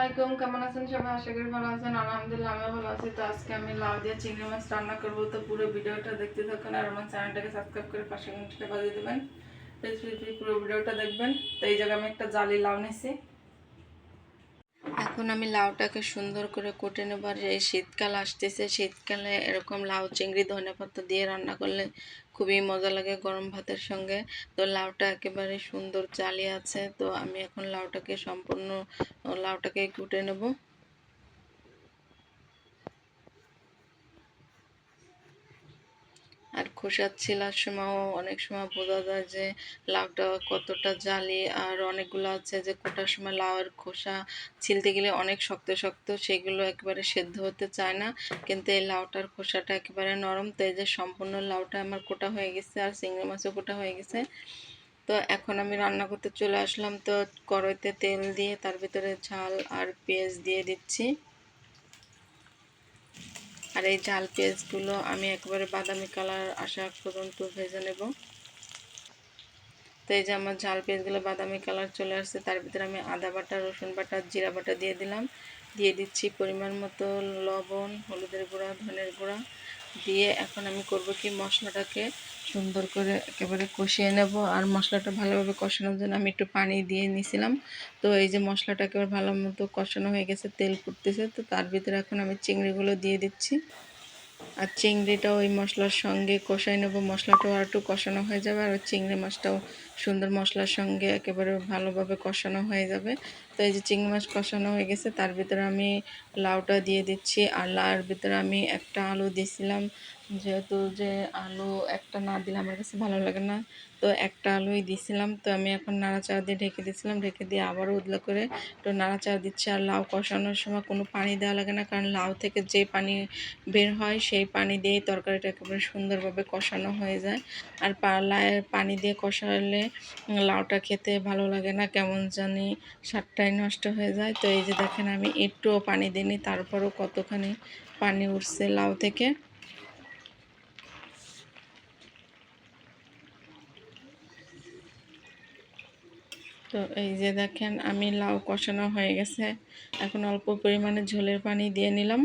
আলাইকুম, কেমন আছেন সবাই? আশা করি ভালো আছেন। আলহামদুলিল্লাহ আমিও ভালো আছি। তো আজকে আমি লাউ দিয়ে চিংড়ি মাছ রান্না করবো। তো পুরো ভিডিওটা দেখতে থাকুন আর আমার চ্যানেলটাকে সাবস্ক্রাইব করে পাশে ঘন্টাটা বাজিয়ে দেবেন। পুরো ভিডিওটা দেখবেন। তো এই জায়গায় আমি একটা জালি লাউ নিছি। এখন আমি লাউটাকে সুন্দর করে কুটে নেব। আর এই শীতকাল আসতেছে, শীতকালে এরকম লাউ চিংড়ি ধনেপাতা দিয়ে রান্না করলে খুবই মজা লাগে গরম ভাতের সঙ্গে। তো লাউটা একেবারে সুন্দর জালি আছে। তো আমি এখন লাউটাকে কুটে নেব। আর খোসা ছিলার সময়ও অনেক সময় বোঝা যায় যে লাউটা কতটা জালি। আর অনেকগুলো আছে যে কোটার সময় লাউয়ের খোসা ছিলতে গেলে অনেক শক্ত শক্ত, সেগুলো একেবারে সেদ্ধ হতে চায় না। কিন্তু এই লাউটার খোসাটা একেবারে নরম। তো এই যে সম্পূর্ণ লাউটা আমার কোটা হয়ে গেছে আর চিংড়ি মাছও কোটা হয়ে গেছে। তো এখন আমি রান্না করতে চলে আসলাম। তো কড়াইতে তেল দিয়ে তার ভিতরে ঝাল আর পেঁয়াজ দিয়ে দিচ্ছি। আর এই ঝাল পেঁয়াজগুলো আমি একবারে বাদামি কালার আসা পর্যন্ত ভেজে নেব। তো এই যে আমার ঝাল পেঁয়াজগুলো বাদামি কালার চলে আসছে, তার ভিতরে আমি আদা বাটা, রসুন বাটা, জিরা বাটা দিয়ে দিলাম। দিয়ে দিচ্ছি পরিমাণ মতো লবণ, হলুদের গুঁড়া, ধনের গুঁড়া দিয়ে এখন আমি করব কি মশলাটাকে সুন্দর করে একেবারে কষিয়ে নেব। আর মশলাটা ভালোভাবে কষানোর জন্য আমি একটু পানি দিয়ে নিয়েছিলাম। তো এই যে মশলাটা একেবারে ভালো মতো কষানো হয়ে গেছে, তেল ফুটতেছে। তো তার ভিতরে এখন আমি চিংড়িগুলো দিয়ে দিচ্ছি। আর চিংড়িটাও ওই মশলার সঙ্গে কষাই নেব। মশলাটাও আর একটু কষানো হয়ে যাবে আর চিংড়ি মাছটাও সুন্দর মশলার সঙ্গে একেবারে ভালোভাবে কষানো হয়ে যাবে। তো এই যে চিংড়ি মাছ কষানো হয়ে গেছে, তার ভিতরে আমি লাউটা দিয়ে দিচ্ছি। আর লাউর ভিতরে আমি একটা আলু দিয়েছিলাম, যেহেতু যে আলু একটা না দিলে আমার কাছে ভালো লাগে না। তো একটা আলুই দিয়েছিলাম। তো আমি এখন নাড়াচাড়া দিয়ে ঢেকে দিয়েছিলাম, ঢেকে দিয়ে আবারও উদলা করে একটু নাড়াচাড়া দিচ্ছি। আর লাউ কষানোর সময় কোনো পানি দেওয়া লাগে না, কারণ লাউ থেকে যে পানি বের হয় সেই পানি দিয়েই তরকারিটা একেবারে সুন্দরভাবে কষানো হয়ে যায়। আর লাউয়ের পানি দিয়ে কষালে লাউটা খেতে ভালো লাগে না, কেমন জানি স্বাদটাই নষ্ট হয়ে যায়। তো এই যে দেখেন আমি একটুও পানি দিইনি, তারপরও কতখানি পানি উঠছে লাউ থেকে। তো এই যে দেখেন আমি লাউ কষানো হয়ে গেছে, এখন অল্প পরিমাণে ঝোলের পানি দিয়ে নিলাম।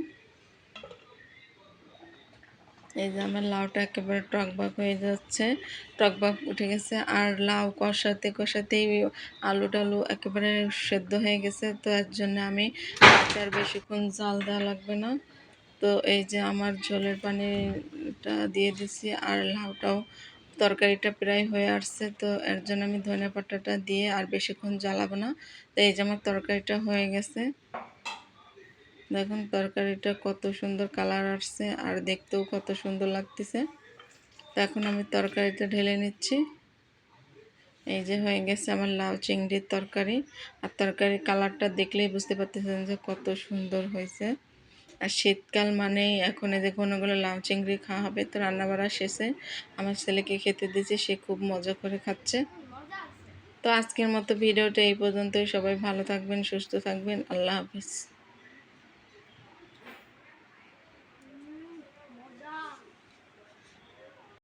এই যে আমার লাউটা একেবারে টকবক হয়ে যাচ্ছে, টকবক উঠে গেছে। আর লাউ কষাতে কষাতেই আলু টালু একেবারে সেদ্ধ হয়ে গেছে। তো এর জন্য আমি আর বেশিক্ষণ জাল দেওয়া লাগবে না। তো এই যে আমার ঝোলের পানিটা দিয়ে দিছি আর লাউটাও তরকারিটা প্রায় হয়ে আসছে। তো এর জন্য আমি ধনে পাতাটা দিয়ে আর বেশিক্ষণ জ্বালাবো না। তো এই যে আমার তরকারিটা হয়ে গেছে। দেখুন তরকারিটা কত সুন্দর কালার আসছে আর দেখতেও কত সুন্দর লাগতেছে। তো এখন আমি তরকারিটা ঢেলে নিচ্ছি। এই যে হয়ে গেছে আমার লাউ চিংড়ির তরকারি। আর তরকারির কালারটা দেখলেই বুঝতে পারতেছেন যে কত সুন্দর হয়েছে। আর শীতকাল মানেই এখন এই যে ঘন লাউ চিংড়ি খাওয়া হবে। তো রান্নাবাড়া শেষে আমার ছেলেকে খেতে দিয়েছি, সে খুব মজা করে খাচ্ছে। তো আজকের মতো ভিডিওটা এই পর্যন্তই। সবাই ভালো থাকবেন, সুস্থ থাকবেন। আল্লাহ হাফিজ।